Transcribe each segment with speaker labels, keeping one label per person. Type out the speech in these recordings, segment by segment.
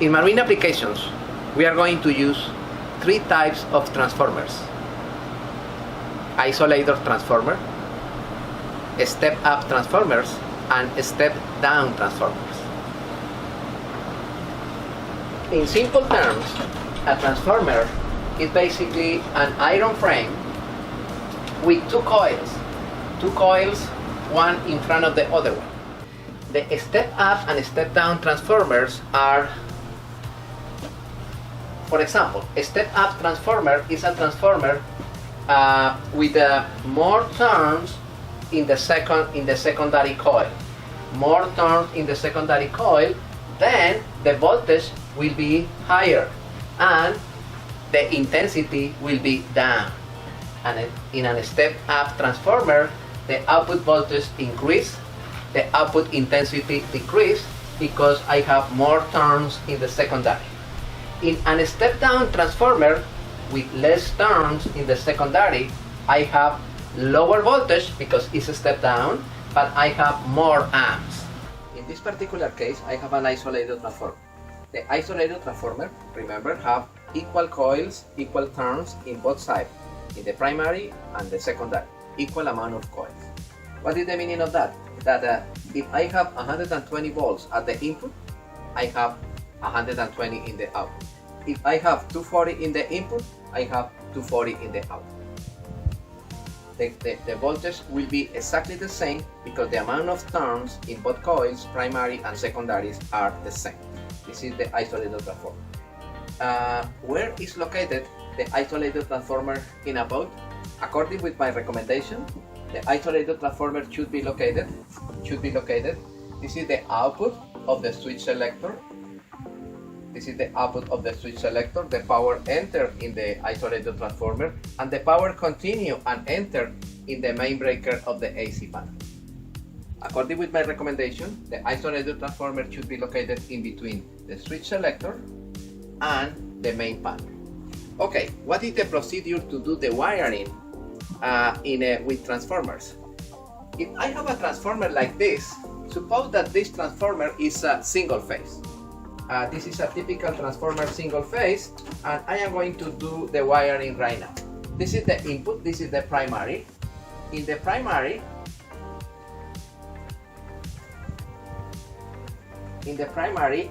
Speaker 1: In marine applications, we are going to use three types of transformers: isolator transformer, step-up transformers, and step-down transformers. In simple terms, a transformer is basically an iron frame with two coils, one in front of the other one. The step-up and step-down transformers are, for example, a step-up transformer is a transformer with more turns in the secondary coil. More turns in the secondary coil, then the voltage will be higher and the intensity will be down. And in a step-up transformer, the output voltage increase, the output intensity decrease because I have more turns in the secondary. In a step-down transformer with less turns in the secondary, I have lower voltage because it's a step down, but I have more amps. In this particular case, I have an isolator transformer. The isolator transformer, remember, have equal coils, equal turns in both sides, in the primary and the secondary, equal amount of coils. What is the meaning of that? That if I have 120 volts at the input, I have 120 in the output. If I have 240 in the input, I have 240 in the output. The voltage will be exactly the same because the amount of turns in both coils, primary and secondaries, are the same. This is the isolator transformer. Where is located the isolator transformer in a boat? According with my recommendation, the isolator transformer should be located. This is the output of the switch selector. This is the output of the switch selector. The power enter in the isolator transformer, and the power continue and enter in the main breaker of the AC panel. According with my recommendation, the isolator transformer should be located in between the switch selector and the main panel. Okay, what is the procedure to do the wiring with transformers? If I have a transformer like this, suppose that this transformer is a single phase. This is a typical transformer single phase, and I am going to do the wiring right now. This is the input, this is the primary. In the primary,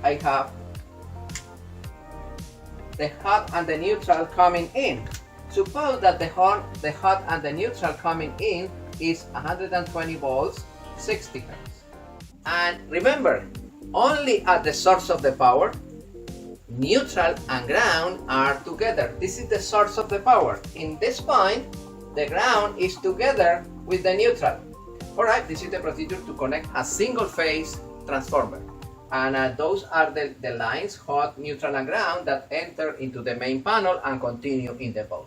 Speaker 1: I have the hot and the neutral coming in. Suppose that the hot and the neutral coming in is 120 volts, 60 hertz. And remember, only at the source of the power, neutral and ground are together. This is the source of the power. In this point, the ground is together with the neutral. Alright, this is the procedure to connect a single phase transformer. And those are the lines, hot, neutral and ground, that enter into the main panel and continue in the boat.